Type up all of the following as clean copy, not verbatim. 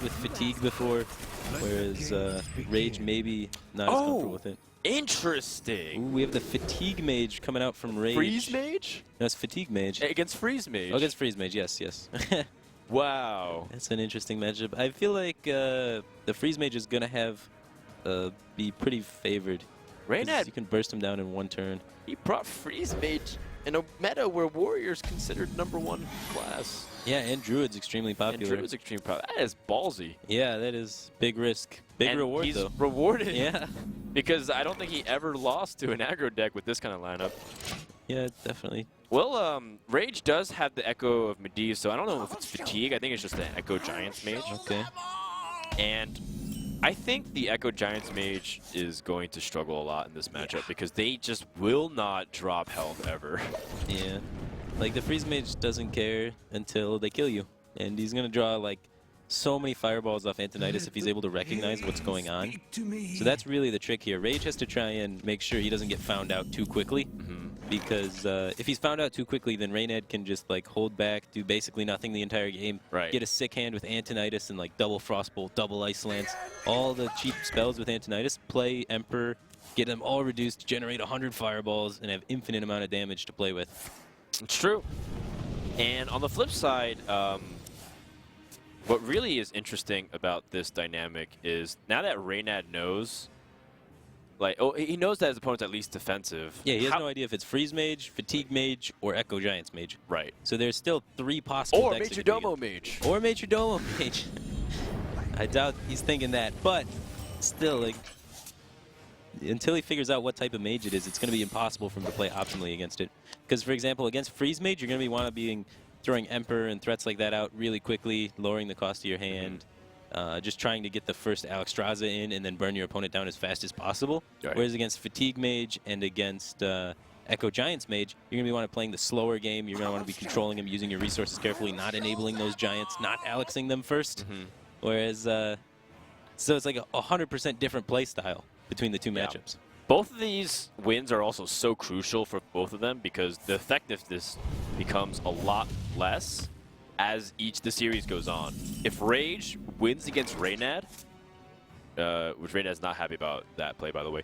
with Fatigue before, whereas Rage maybe not as comfortable with it. Interesting. Ooh, we have the Fatigue Mage coming out from Rage. Freeze Mage? No, it's Fatigue Mage. Against Freeze Mage. Oh, against Freeze Mage, yes, yes. Wow. That's an interesting matchup. I feel like the Freeze Mage is going to have be pretty favored. Reynad, you can burst him down in one turn. He brought Freeze Mage in a meta where Warrior's considered #1 class. Yeah, and Druid's extremely popular. And Druid's extremely popular. That is ballsy. Yeah, that is big risk. Big reward, he's though. Rewarded. Yeah. Because I don't think he ever lost to an aggro deck with this kind of lineup. Yeah, definitely. Well, Rage does have the Echo of Medivh, so I don't know if it's Fatigue. I think it's just the Echo Giants Mage. Okay. And I think the Echo Giants Mage is going to struggle a lot in this matchup because they just will not drop health ever. Yeah. Like, the Freeze Mage doesn't care until they kill you. And he's going to draw, like, so many fireballs off Antonidas if he's able to recognize what's going on. So that's really the trick here. Rage has to try and make sure he doesn't get found out too quickly. Because if he's found out too quickly, then Reynad can just, like, hold back, do basically nothing the entire game. Right. Get a sick hand with Antonidas and, like, double Frostbolt, double Ice Lance. All the cheap spells with Antonidas. Play Emperor, get them all reduced, generate 100 fireballs, and have infinite amount of damage to play with. It's true. And on the flip side, what really is interesting about this dynamic is now that Reynad knows, like, he knows that his opponent's at least defensive. Yeah, he has no idea if it's Freeze Mage, Fatigue Mage, or Echo Giants Mage. Right. So there's still 3 possible Or decks. Majordomo Mage. Or Majordomo Mage. I doubt he's thinking that, but still, like, until he figures out what type of mage it is, it's going to be impossible for him to play optimally against it. Because, for example, against Freeze Mage, you're going to want to be throwing Emperor and threats like that out really quickly, lowering the cost of your hand, just trying to get the first Alexstrasza in and then burn your opponent down as fast as possible. Right. Whereas against Fatigue Mage and against Echo Giants Mage, you're going to be want to playing the slower game. You're going to want to be controlling him, using your resources carefully, not enabling those Giants, not Alexing them first. Whereas, so it's like a 100% different play style between the two matchups. Both of these wins are also so crucial for both of them because the effectiveness becomes a lot less as the series goes on. If Rage wins against Reynad, which Reynad's not happy about that play, by the way.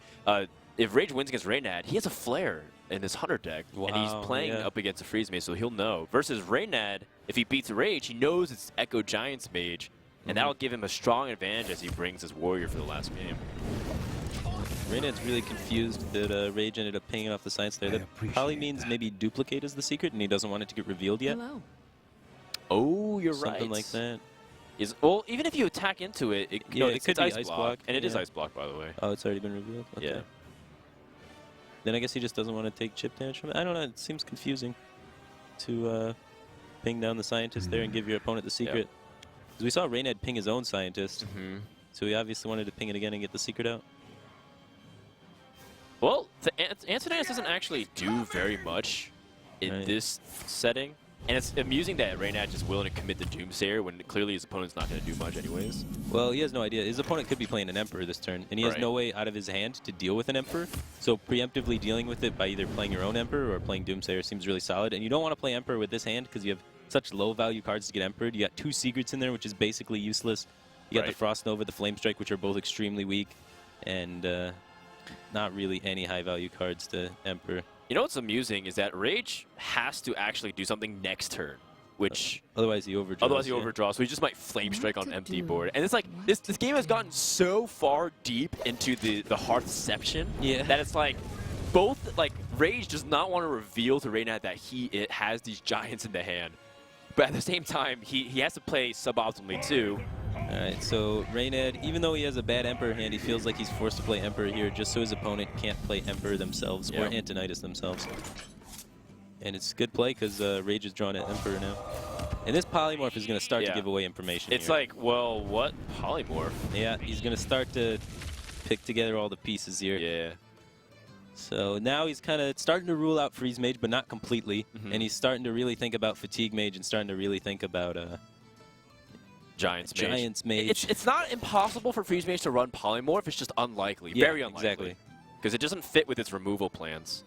If Rage wins against Reynad, he has a Flare in his Hunter deck, and he's playing up against a Freeze Mage, so he'll know. Versus Reynad, if he beats Rage, he knows it's Echo Giants Mage, and that'll give him a strong advantage as he brings his Warrior for the last game. Reynad's really confused that Rage ended up pinging off the Science there. That probably means maybe Duplicate is the secret, and he doesn't want it to get revealed yet. Hello. Oh, you're right. Something like that. Well, even if you attack into it, it could be Ice Block. And it is Ice Block, by the way. Oh, it's already been revealed? Okay. Yeah. Then I guess he just doesn't want to take chip damage from it. I don't know. It seems confusing to ping down the Scientist there and give your opponent the secret. Because we saw Reynad ping his own Scientist. So he obviously wanted to ping it again and get the secret out. Well, Antonidas doesn't actually do very much in this setting. And it's amusing that Reynad is willing to commit the Doomsayer when clearly his opponent's not going to do much anyways. Well, he has no idea. His opponent could be playing an Emperor this turn, and he has no way out of his hand to deal with an Emperor. So preemptively dealing with it by either playing your own Emperor or playing Doomsayer seems really solid. And you don't want to play Emperor with this hand because you have such low value cards to get Emperor. You got 2 Secrets in there, which is basically useless. You got the Frost Nova, the Flame Strike, which are both extremely weak, and not really any high value cards to Emperor. You know what's amusing is that Rage has to actually do something next turn, which otherwise he overdraws. So he just might Flame Strike on empty board. And it's like this game has gotten so far deep into the Hearthception that it's like both Rage does not want to reveal to Reynad that it has these Giants in the hand, but at the same time he has to play suboptimally too. Alright, so Reynad, even though he has a bad Emperor hand, he feels like he's forced to play Emperor here just so his opponent can't play Emperor themselves or Antonidas themselves. And it's good play because Rage is drawn at Emperor now. And this Polymorph is going to start to give away information It's here. like, well, what? Polymorph? Yeah, he's going to start to pick together all the pieces here. Yeah. So now he's kind of starting to rule out Freeze Mage, but not completely. And he's starting to really think about Fatigue Mage and starting to really think about Giants Mage. It's not impossible for Freeze Mage to run Polymorph. It's just unlikely. Very unlikely. Exactly. Because it doesn't fit with its removal plans.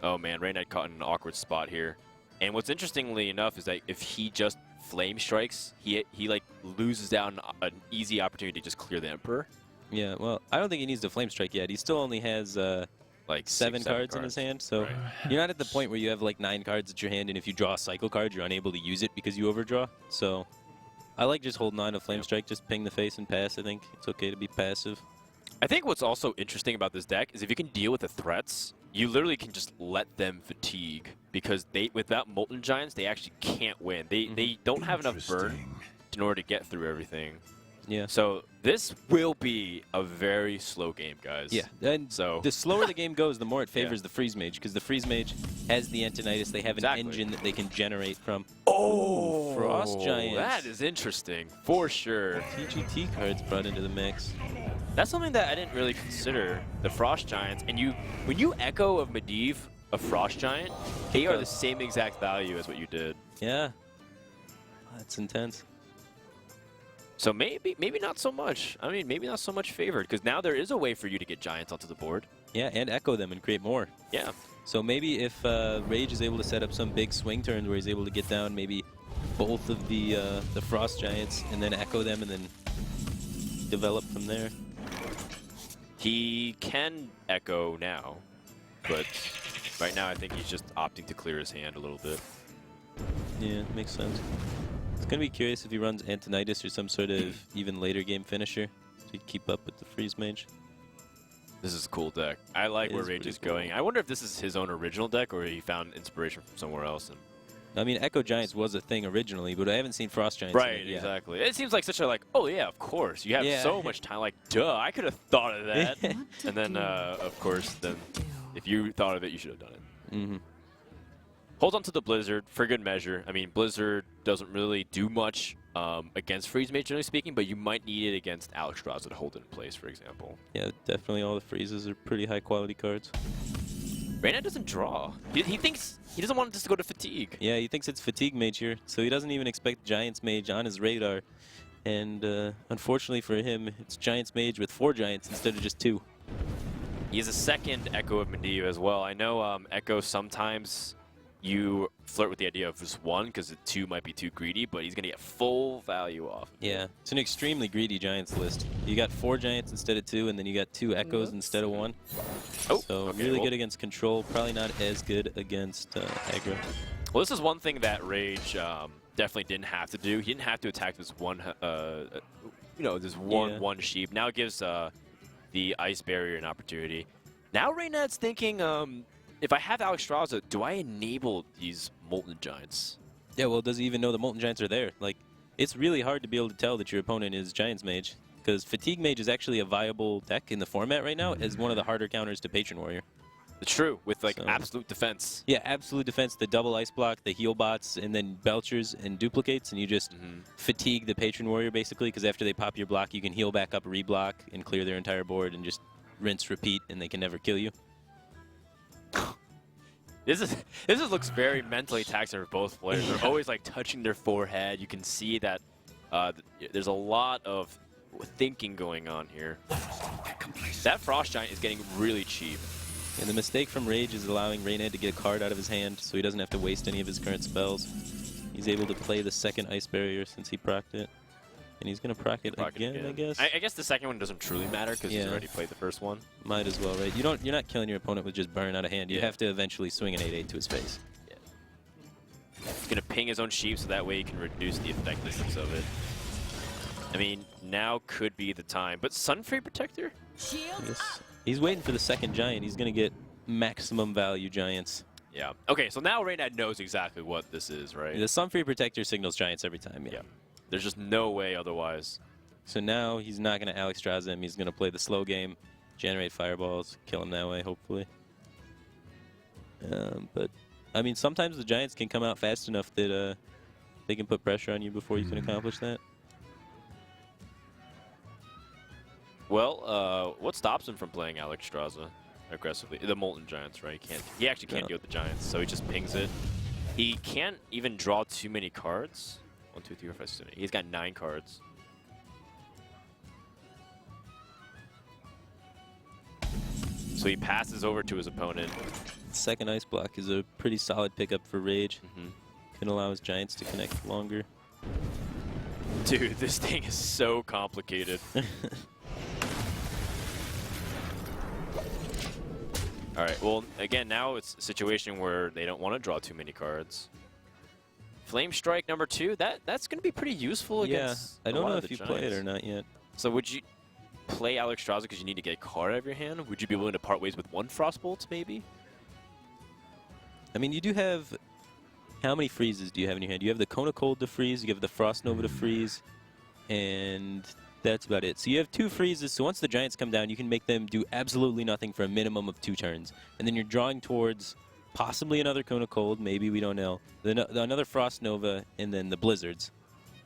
Oh man, Reynad caught in an awkward spot here. And what's interestingly enough is that if he just Flame Strikes, he like loses down an easy opportunity to just clear the Emperor. Yeah, well, I don't think he needs to Flame Strike yet. He still only has Like seven cards in his hand, so Right. you're not at the point where you have like 9 cards at your hand, and if you draw a cycle card, you're unable to use it because you overdraw. So I like just holding on to Flame Strike, just ping the face and pass. I think it's okay to be passive. I think what's also interesting about this deck is if you can deal with the threats, you literally can just let them fatigue, because without Molten Giants, they actually can't win. They don't have enough burn in order to get through everything. Yeah. So this will be a very slow game, guys. Yeah, and so the slower the game goes, the more it favors the Freeze Mage, because the Freeze Mage has the Antinitis. They have an engine that they can generate from. Oh, Frost Giants. That is interesting, for sure. TGT cards brought into the mix. That's something that I didn't really consider, the Frost Giants. And when you echo of Medivh a Frost Giant, they are the same exact value as what you did. Yeah. That's intense. So maybe not so much. I mean, maybe not so much favored, because now there is a way for you to get Giants onto the board. Yeah, and echo them and create more. Yeah. So maybe if Rage is able to set up some big swing turns where he's able to get down maybe both of the Frost Giants and then echo them and then develop from there. He can echo now, but right now I think he's just opting to clear his hand a little bit. Yeah, makes sense. It's going to be curious if he runs Antinitis or some sort of even later game finisher to keep up with the Freeze Mage. This is a cool deck. I like where Rage is going. I wonder if this is his own original deck or he found inspiration from somewhere else. And I mean, Echo Giants was a thing originally, but I haven't seen Frost Giants. Right, exactly. It seems like such a oh yeah, of course. You have so much time. Like, duh, I could have thought of that. And then, of course, then if you thought of it, you should have done it. Mm-hmm. Hold on to the Blizzard for good measure. I mean, Blizzard doesn't really do much against Freeze Mage, generally speaking, but you might need it against Alexstrasza to hold it in place, for example. Yeah, definitely all the freezes are pretty high-quality cards. Reynad doesn't draw. He thinks he doesn't want this to go to Fatigue. Yeah, he thinks it's Fatigue Mage here, so he doesn't even expect Giants Mage on his radar. And unfortunately for him, it's Giants Mage with 4 Giants instead of just 2. He has a second Echo of Medivh as well. I know Echo sometimes you flirt with the idea of just 1 because 2 might be too greedy, but he's going to get full value off. Yeah, it's an extremely greedy Giants list. You got 4 Giants instead of 2, and then you got 2 Echoes instead of 1. Oh, so okay, really good against control, probably not as good against aggro. Well, this is one thing that Rage definitely didn't have to do. He didn't have to attack this one, this one sheep. Now it gives the Ice Barrier an opportunity. Now Reynad's thinking, if I have Alexstrasza, do I enable these Molten Giants? Yeah, well, does he even know the Molten Giants are there? Like, it's really hard to be able to tell that your opponent is Giants Mage, because Fatigue Mage is actually a viable deck in the format right now as one of the harder counters to Patron Warrior. It's true, with absolute defense. Yeah, absolute defense, the double ice block, the heal bots, and then belchers and duplicates, and you just fatigue the Patron Warrior basically, because after they pop your block, you can heal back up, reblock, and clear their entire board, and just rinse, repeat, and they can never kill you. This looks very mentally taxing for both players. They're always touching their forehead. You can see that there's a lot of thinking going on here. That Frost Giant is getting really cheap. And the mistake from Rage is allowing Reynad to get a card out of his hand, so he doesn't have to waste any of his current spells. He's able to play the second Ice Barrier since he procced it. And he's going to proc it again, I guess. I guess the second one doesn't truly matter because he's already played the first one. Might as well, right? You're not killing your opponent with just burn out of hand. You have to eventually swing an 8/8 to his face. Yeah. He's going to ping his own sheep so that way he can reduce the effectiveness of it. I mean, now could be the time. But Sunfree Protector? He's waiting for the second Giant. He's going to get maximum value Giants. Yeah. Okay, so now Reynad knows exactly what this is, right? The Sunfree Protector signals Giants every time, yeah. There's just no way otherwise. So now he's not going to Alexstrasza him. He's going to play the slow game, generate fireballs, kill him that way, hopefully. But, I mean, sometimes the Giants can come out fast enough that they can put pressure on you before you can accomplish that. Well, what stops him from playing Alexstrasza aggressively? The Molten Giants, right? He actually can't deal with the Giants, so he just pings it. He can't even draw too many cards. 1, 2, 3, 4, 5, 6, 7, 8. He's got 9 cards. So he passes over to his opponent. Second Ice Block is a pretty solid pickup for Rage. Can allow his Giants to connect longer. Dude, this thing is so complicated. All right, well, again, now it's a situation where they don't want to draw too many cards. Flame Strike number 2, that's going to be pretty useful against I don't know of if the you play it Giants. or not yet. So would you play Alexstrasza because you need to get a card out of your hand? Would you be willing to part ways with 1 Frostbolt, maybe? I mean, you do have... How many freezes do you have in your hand? You have the Cone of Cold to freeze, you have the Frost Nova to freeze, and that's about it. So you have 2 freezes, so once the Giants come down, you can make them do absolutely nothing for a minimum of 2 turns. And then you're drawing towards possibly another Cone of Cold, maybe, we don't know. Then another Frost Nova, and then the Blizzards.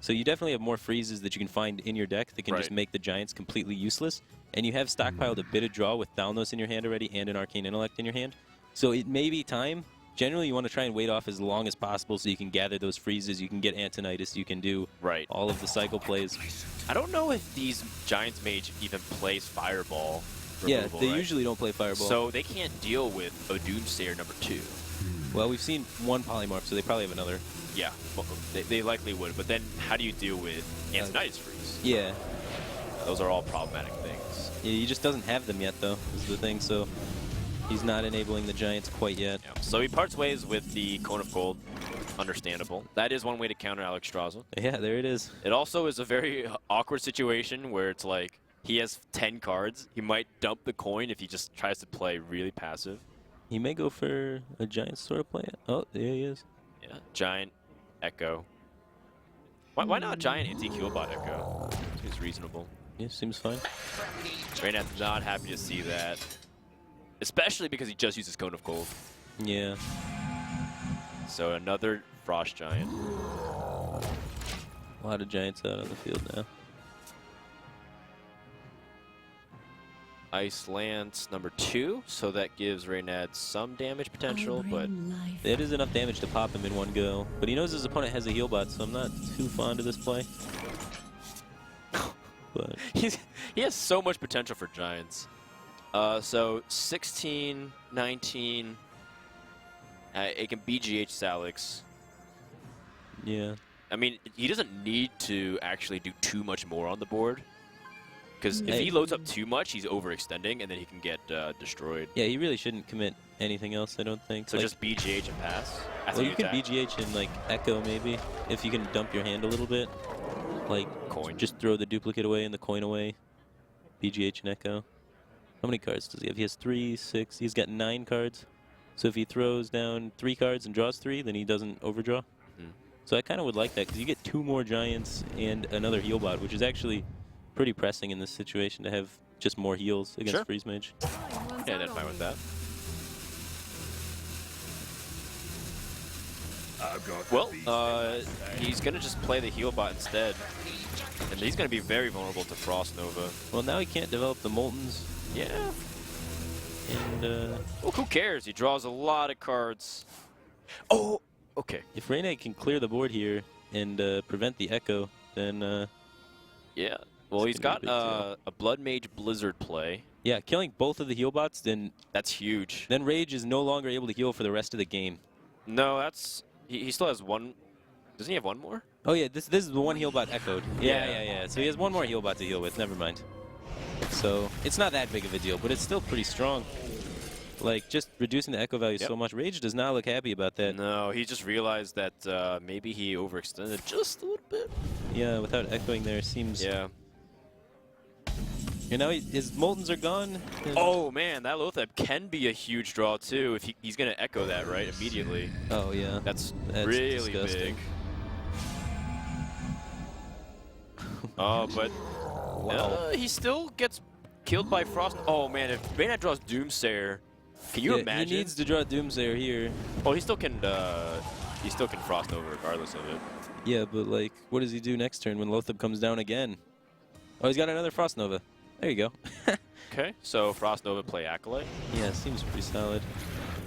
So you definitely have more freezes that you can find in your deck that can just make the Giants completely useless. And you have stockpiled a bit of draw with Thalnos in your hand already and an Arcane Intellect in your hand. So it may be time. Generally, you want to try and wait off as long as possible so you can gather those freezes, you can get Antonitis, you can do all of the cycle plays. I don't know if these Giants Mage even plays Fireball. Yeah, they usually don't play Fireball. So they can't deal with a Doomsayer number 2. Well, we've seen 1 Polymorph, so they probably have another. Yeah, well, they likely would. But then how do you deal with Antonitis Freeze? Yeah. Those are all problematic things. Yeah, he just doesn't have them yet, though, is the thing. So he's not enabling the Giants quite yet. Yeah. So he parts ways with the Cone of Cold. Understandable. That is one way to counter Alexstrasza. Yeah, there it is. It also is a very awkward situation where it's like he has 10 cards. He might dump the coin if he just tries to play really passive. He may go for a Giant sort of play. Oh, there he is. Yeah, Giant Echo. Why not Giant anti-Healbot Echo? Seems reasonable. Yeah, seems fine. Reynad's not happy to see that. Especially because he just uses Cone of Cold. Yeah. So another Frost Giant. A lot of Giants out on the field now. Ice Lance number 2, so that gives Reynad some damage potential, but it is enough damage to pop him in one go. But he knows his opponent has a heal bot, so I'm not too fond of this play. But he has so much potential for Giants. So 16, 19, it can BGH Salix. Yeah. I mean, he doesn't need to actually do too much more on the board. Because if he loads up too much, he's overextending, and then he can get destroyed. Yeah, he really shouldn't commit anything else, I don't think. So like, just BGH and pass? Well, you can BGH and, like, Echo, maybe, if you can dump your hand a little bit. Like, coin. Just throw the duplicate away and the coin away. BGH and Echo. How many cards does he have? He has 3, 6. He's got 9 cards. So if he throws down 3 cards and draws 3, then he doesn't overdraw. So I kind of would like that, because you get 2 more Giants and another heal bot, which is actually pretty pressing in this situation to have just more heals against Freeze Mage. Yeah, that's fine with that. Well, he's going to just play the heal bot instead. And he's going to be very vulnerable to Frost Nova. Well, now he can't develop the Moltons. Yeah. And, well, who cares? He draws a lot of cards. Oh, okay. If Reynad can clear the board here and prevent the Echo, then... yeah. Well, he's got a Blood Mage Blizzard play. Yeah, killing both of the heal bots, then... That's huge. Then Rage is no longer able to heal for the rest of the game. No, that's... He still has 1... Doesn't he have 1 more? Oh, yeah, this is the 1 heal bot echoed. Yeah. So he has 1 more heal bot to heal with. Never mind. So it's not that big of a deal, but it's still pretty strong. Like, just reducing the echo value so much. Rage does not look happy about that. No, he just realized that maybe he overextended just a little bit. Yeah, without echoing there, seems... Yeah. You know, his Moltons are gone. Oh, man, that Lotheb can be a huge draw, too, if he's going to echo that, right, immediately. Oh, yeah. That's really disgusting. big. Oh, but he still gets killed by Frost. Oh, man, if Reynad draws Doomsayer, can you imagine? He needs to draw Doomsayer here. Oh, he still can Frost over regardless of it. Yeah, but, like, what does he do next turn when Lotheb comes down again? Oh, he's got another Frost Nova. There you go. Okay, so Frost Nova play Acolyte. Yeah, seems pretty solid.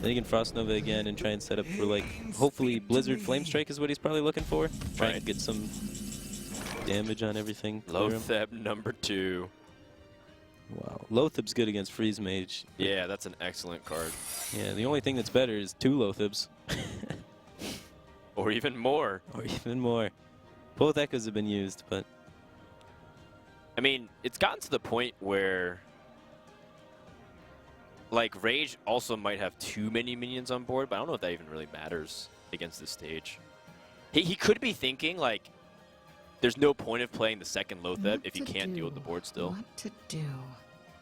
Then he can Frost Nova again and try and set up for, like, hopefully Blizzard Flame Strike is what he's probably looking for. Try and get some damage on everything. Lotheb number 2. Wow. Lotheb's good against Freeze Mage. Yeah, that's an excellent card. Yeah, the only thing that's better is 2 Lothebs. Or even more. Or even more. Both echoes have been used, but I mean, it's gotten to the point where, like, Rage also might have too many minions on board, but I don't know if that even really matters against this stage. He could be thinking, like, there's no point of playing the second Lotheb if he can't deal with the board still. What to do?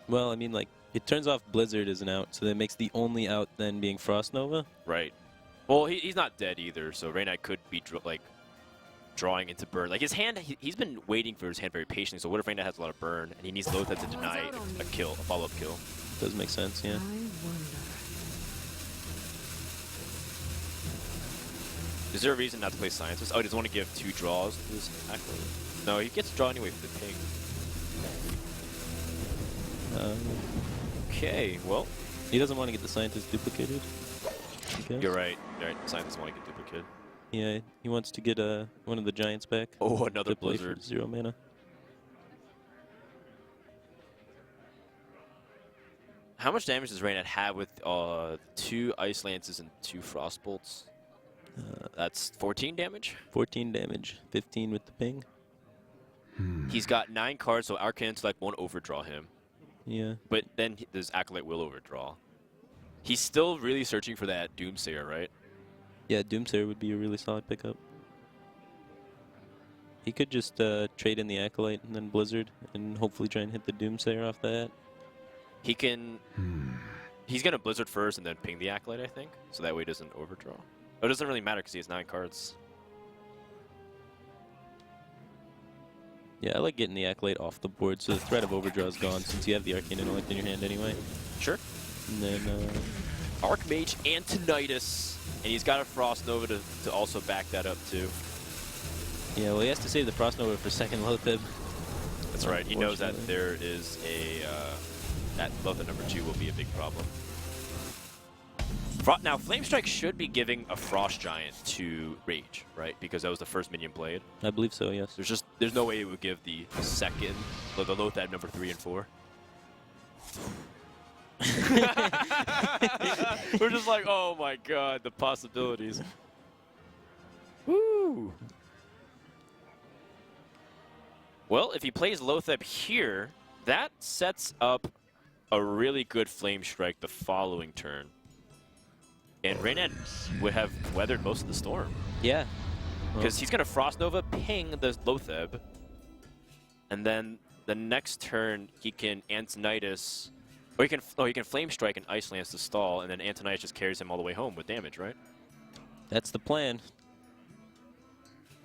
well, I mean, like it turns off Blizzard as an out, so that makes the only out then being Frost Nova. Right. Well, he's not dead either, so Reynad could be drawing into burn. Like his hand, he's been waiting for his hand very patiently. So what if Reynad has a lot of burn and he needs Lotheb to deny a kill, a follow-up kill? Does make sense, yeah. I wonder. Is there a reason not to play Scientist? Oh, he doesn't want to give 2 draws to this Acolyte. No, he gets to draw anyway for the ping. Okay, well. He doesn't want to get the Scientist duplicated. You're right. You're right. Scientists want to get duplicated. Yeah, he wants to get one of the Giants back. Oh, another to play Blizzard. for 0 mana. How much damage does Reynad have with 2 Ice Lances and 2 Frost Bolts? That's 14 damage? 14 damage, 15 with the ping. He's got 9 cards, so Arcane Intellect won't overdraw him. Yeah. But then this Acolyte will overdraw. He's still really searching for that Doomsayer, right? Yeah, Doomsayer would be a really solid pickup. He could just trade in the Acolyte and then Blizzard and hopefully try and hit the Doomsayer off that. He can... He's going to Blizzard first and then ping the Acolyte, I think. So that way he doesn't overdraw. But it doesn't really matter because he has 9 cards. Yeah, I like getting the Acolyte off the board so the threat of overdraw is gone since you have the Arcane Intellect in your hand anyway. Sure. And then... Archmage Antonidas. And he's got a Frost Nova to also back that up too. Yeah, well, he has to save the Frost Nova for second Lotheb. That's right. He knows that there is a... that Lotheb number 2 will be a big problem. Now, Flame Strike should be giving a Frost Giant to Rage, right? Because that was the first minion played. I believe so, yes. There's no way it would give the second, the Lotheb number 3 and 4. We're just like, oh my god, the possibilities. Woo! Well, if he plays Lotheb here, that sets up a really good Flame Strike the following turn. And Reynad would have weathered most of the storm. Yeah. Because he's going to Frost Nova, ping the Lotheb, and then the next turn he can Antonidas, or he can Flame Strike and Ice Lance to stall, and then Antonidas just carries him all the way home with damage, right? That's the plan.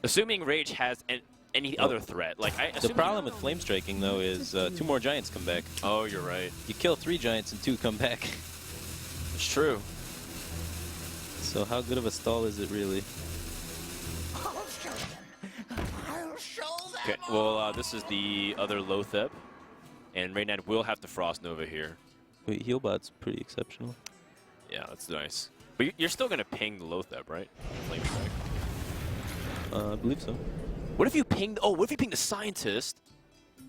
Assuming Rage has any other threat. Like the problem with Flame Striking, though, is 2 more Giants come back. Oh, you're right. You kill 3 Giants and 2 come back. It's true. So how good of a stall is it, really? Okay, well, this is the other Lotheb, and Reynad will have to Frost Nova here. Wait, Healbot's pretty exceptional. Yeah, that's nice. But you're still going to ping the Lotheb, right? Flame Strike. I believe so. What if you pinged... Oh, what if you pinged the Scientist?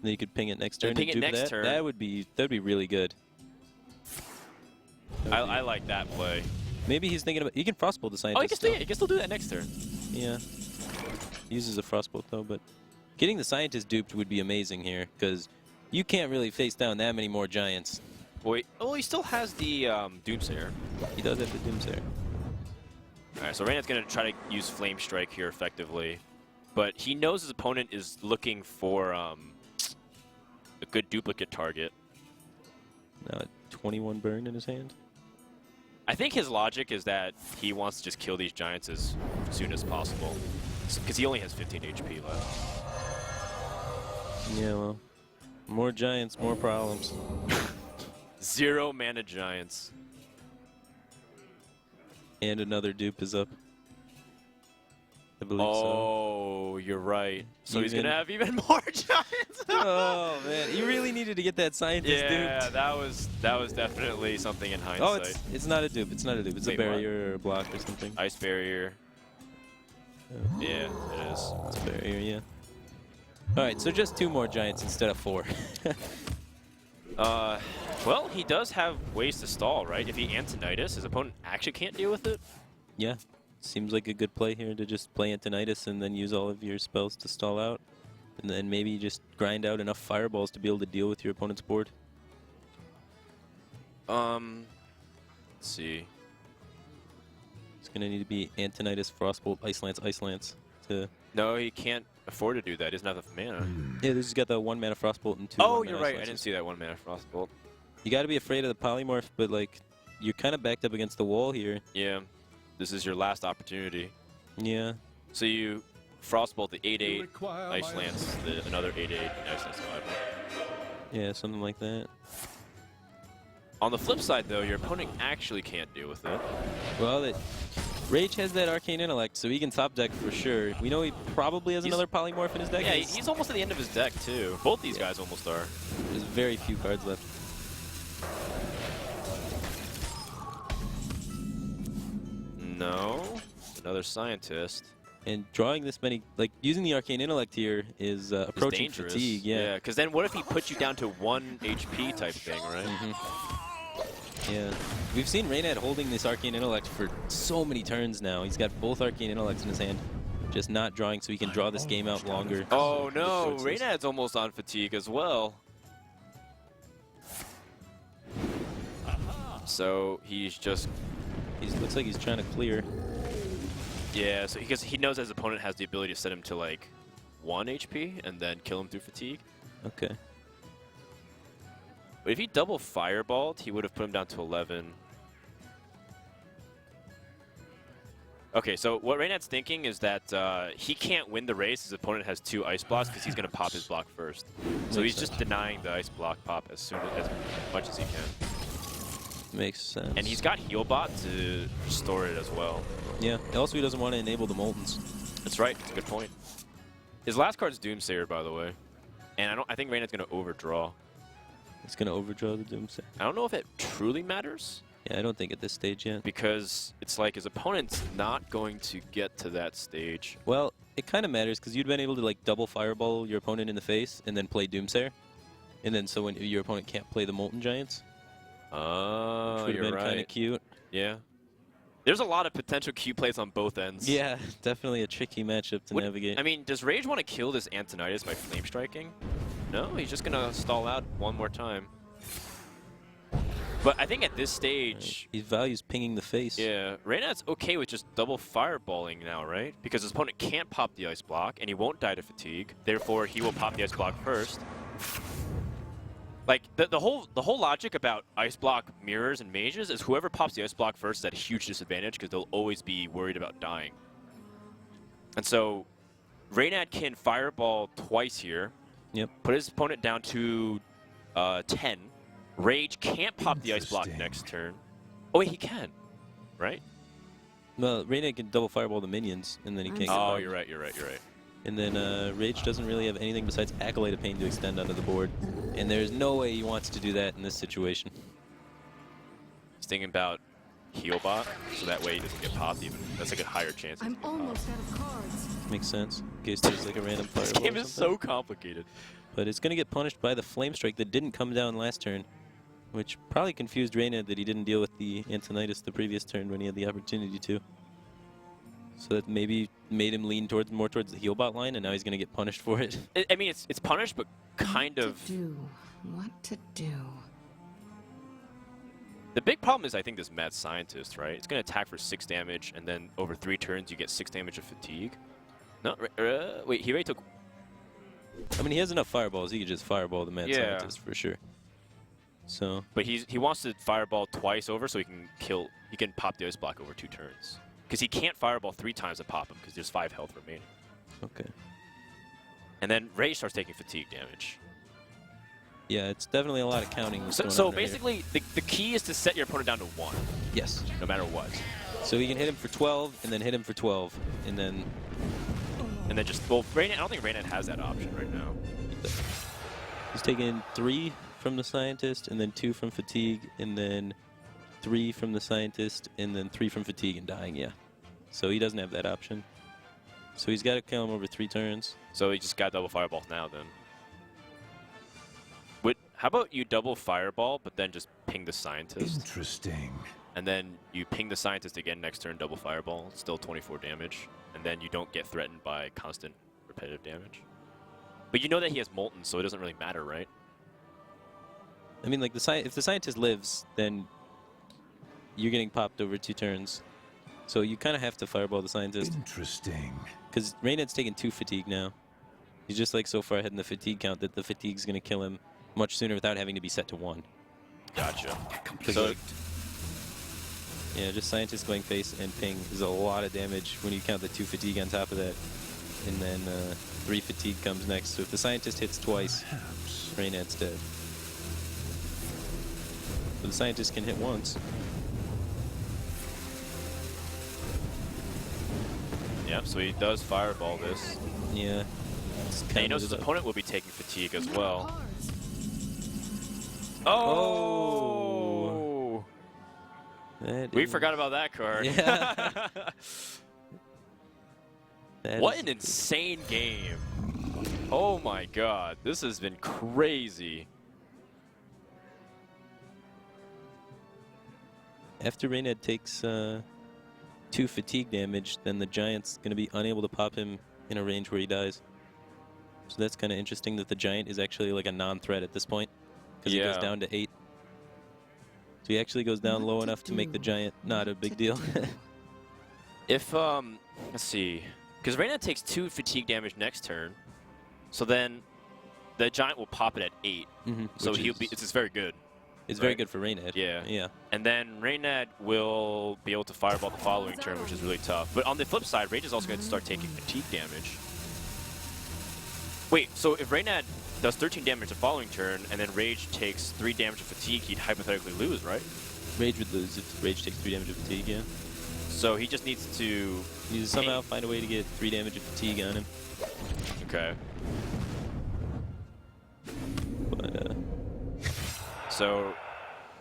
Then you could ping it next turn. Ping it and next that. turn. That'd be really good. I like that play. Maybe he's thinking about... He can Frostbolt the Scientist. Oh, he can still do that next turn. Yeah. He uses a Frostbolt, though, but... Getting the Scientist duped would be amazing here, because you can't really face down that many more Giants. Wait, oh, he still has the Doomsayer. He does have the Doomsayer. Alright, so Reynad's going to try to use Flame Strike here effectively. But he knows his opponent is looking for a good duplicate target. Now, 21 burn in his hand. I think his logic is that he wants to just kill these Giants as soon as possible. Because he only has 15 HP left. Yeah, well, more Giants, more problems. 0 mana Giants. And another dupe is up. I believe Oh, you're right. So he's Even- going to have even more Giants. Oh, man. You really needed to get that Scientist Yeah, duped. that was definitely something in hindsight. Oh, it's not a dupe. It's not a dupe. It's Wait, a barrier or a block or something. Ice Barrier. Oh, Yeah, it is. it's a barrier, yeah. All right, so just 2 more Giants instead of 4. Well, he does have ways to stall, right? If he Antonidas, his opponent actually can't deal with it. Yeah. seems like a good play here to just play Antonidas and then use all of your spells to stall out. And then maybe just grind out enough fireballs to be able to deal with your opponent's board. Let's see. It's going to need to be Antonidas, Frostbolt, Ice Lance, Ice Lance. No, he can't afford to do that. He doesn't have enough mana. Yeah, this has got the 1 mana Frostbolt and 2 Oh, 1 you're mana right. Ice I didn't Lances. see that 1 mana Frostbolt. You got to be afraid of the polymorph, but like you're kind of backed up against the wall here. Yeah. This is your last opportunity. Yeah. So you Frostbolt the 8/8 Ice Lance, another 8/8 Ice Lance 5. Yeah, something like that. On the flip side, though, your opponent actually can't deal with it. Well, Rage has that Arcane Intellect, so he can top deck for sure. We know he probably has another polymorph in his deck. Yeah, he's almost at the end of his deck, too. Both these guys almost are. There's very few cards left. No. Another Scientist. And drawing this many, like using the Arcane Intellect here is approaching dangerous. fatigue. Yeah. Because then what if he puts you down to 1 HP type thing, right? Yeah. We've seen Reynad holding this Arcane Intellect for so many turns now. He's got both Arcane Intellects in his hand, just not drawing so he can draw this game out longer. Oh no, Reynad's almost on fatigue as well. So he's just... Looks like he's trying to clear. Yeah, so because he knows his opponent has the ability to set him to like 1 HP and then kill him through fatigue. Okay. But if he double fireballed, he would have put him down to 11. Okay, so what Reynad's thinking is that he can't win the race. His opponent has 2 ice blocks because he's going to pop his block first. So he's just denying the ice block pop as much as he can. Makes sense. And he's got Healbot to restore it as well. Yeah. Also, he doesn't want to enable the Moltons. That's right. That's a good point. His last card's Doomsayer, by the way. And I think Reynad's going to overdraw. He's going to overdraw the Doomsayer. I don't know if it truly matters. Yeah, I don't think at this stage yet. Because it's like his opponent's not going to get to that stage. Well, it kind of matters because you'd been able to like double fireball your opponent in the face and then play Doomsayer. And then so when your opponent can't play the Molten Giants. Oh, which would have you're been kind right. of cute. Yeah. There's a lot of potential Q plays on both ends. Yeah, definitely a tricky matchup to navigate. I mean, does Rage want to kill this Antonidas by flame striking? No, he's just going to stall out one more time. But I think at this stage... He values pinging the face. Yeah, Reynad's okay with just double fireballing now, right? Because his opponent can't pop the ice block, and he won't die to fatigue. Therefore, he will pop the ice block first. Like, the whole logic about ice block mirrors and mages is whoever pops the ice block first is at a huge disadvantage because they'll always be worried about dying. And so, Reynad can fireball twice here. Yep. Put his opponent down to 10. Rage can't pop the ice block next turn. Oh, wait, he can, right? Well, Reynad can double fireball the minions, and then he can't get Oh, back. you're right. And then Rage doesn't really have anything besides Acolyte of Pain to extend onto the board. And there's no way he wants to do that in this situation. He's thinking about Healbot, so that way he doesn't get popped even. That's like a higher chance. I'm almost out of cards. Makes sense. In case there's like a random fireball. This game or is something. so complicated. But it's going to get punished by the Flame Strike that didn't come down last turn. Which probably confused Reynad that he didn't deal with the Antonidas the previous turn when he had the opportunity to. So that maybe made him lean more towards the Healbot line, and now he's going to get punished for it. I mean, it's punished, but kind of... What to do? The big problem is, I think, this Mad Scientist, right? It's going to attack for 6 damage, and then over 3 turns, you get 6 damage of fatigue. No, wait, he already took... I mean, he has enough fireballs. He could just fireball the Mad Yeah. Scientist for sure. So, But he wants to fireball twice over so he can pop the ice block over 2 turns. Because he can't fireball 3 times to pop him because there's 5 health remaining. okay. And then Rage starts taking fatigue damage. Yeah, it's definitely a lot of counting. So basically, the key is to set your opponent down to 1, Yes. no matter what. So he can hit him for 12, and then hit him for 12, and then... And then just, well, Reynad, I don't think Reynad has that option right now. He's taking 3 from the Scientist, and then 2 from fatigue, and then 3 from the Scientist, and then 3 from fatigue and dying, yeah. So he doesn't have that option. So he's got to kill him over 3 turns. So he just got double fireball now then. How about you double fireball, but then just ping the Scientist? Interesting. and then you ping the Scientist again next turn, double Fireball, still 24 damage, and then you don't get threatened by constant repetitive damage. But you know that he has Molten, so it doesn't really matter, right? I mean, like, if the Scientist lives, then you're getting popped over 2 turns. So you kind of have to Fireball the Scientist. Interesting. Because Reynad's taking 2 Fatigue now. He's just, like, so far ahead in the Fatigue count that the Fatigue's going to kill him much sooner without having to be set to 1. Gotcha. So, yeah, just Scientist going face and ping is a lot of damage when you count the 2 Fatigue on top of that. And then 3 Fatigue comes next. So if the Scientist hits twice, Reynad's dead. So the Scientist can hit once. Yeah, so he does Fireball this. Yeah. And he knows his opponent will be taking Fatigue as well. Cards. Oh! We forgot about that card. Yeah. What an insane game. Oh my god, this has been crazy. After Reynad takes 2 Fatigue damage, then the Giant's going to be unable to pop him in a range where he dies. So that's kind of interesting that the Giant is actually like a non-threat at this point, because he goes down to 8. So he actually goes down low enough to make the Giant not a big deal. If, let's see, because Reynad takes 2 Fatigue damage next turn, so then the Giant will pop it at 8. So he'll be, it's very good. It's very good for Reynad. Yeah. Yeah. And then Reynad will be able to Fireball the following turn, which is really tough. But on the flip side, Rage is also going to start taking Fatigue damage. Wait, so if Reynad does 13 damage the following turn, and then Rage takes 3 damage of Fatigue, he'd hypothetically lose, right? Rage would lose if Rage takes 3 damage of Fatigue, yeah. So he just needs to... You somehow find a way to get 3 damage of Fatigue on him. Okay. But, So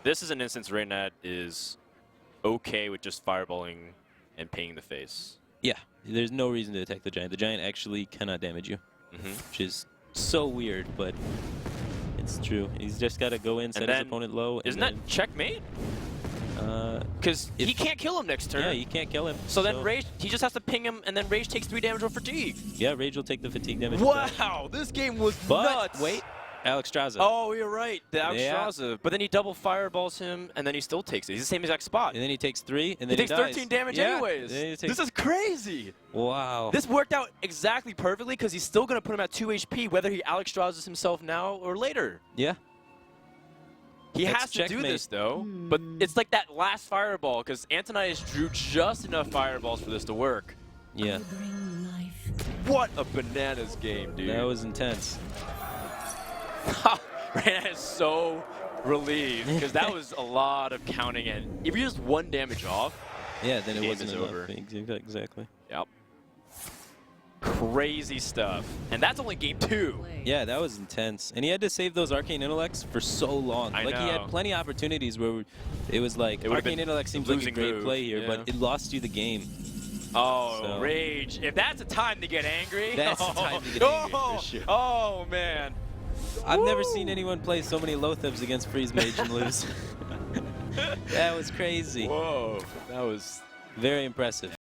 this is an instance Reynad is okay with just fireballing and pinging the face. yeah, there's no reason to attack the Giant. The Giant actually cannot damage you, which is so weird, but it's true. He's just got to go in, set his opponent low. Isn't that checkmate? Because he can't kill him next turn. Yeah, he can't kill him. So then Rage, he just has to ping him, and then Rage takes 3 damage of Fatigue. Yeah, Rage will take the Fatigue damage. Wow, this game was nuts. Wait, Alex Straza. Oh, you're right. The Alex Straza. But then he double fireballs him, and then he still takes it. He's the same exact spot. And then he takes 3, and then he takes dies. 13 damage yeah. anyways. This is crazy. Wow. This worked out exactly perfectly because he's still going to put him at 2 HP, whether he Alex Strazas himself now or later. Yeah. He has to do this, though. But it's like that last fireball, because Antonius drew just enough fireballs for this to work. Yeah. What a bananas game, dude. That was intense. Reynad is so relieved, because that was a lot of counting, and if you're just 1 damage off, yeah, then it wasn't enough. over. Exactly. Yep. Crazy stuff. And that's only game 2. Yeah, that was intense. And he had to save those Arcane Intellects for so long. I like, know. he had plenty of opportunities where it was like, Arcane Intellect seems like a great play here, but it lost you the game. Oh, So. Rage. If that's a time to get angry. That's the time to get angry, for sure. Oh, man. I've never seen anyone play so many Lothevs against Freeze Mage and lose. That was crazy. Whoa. That was very impressive.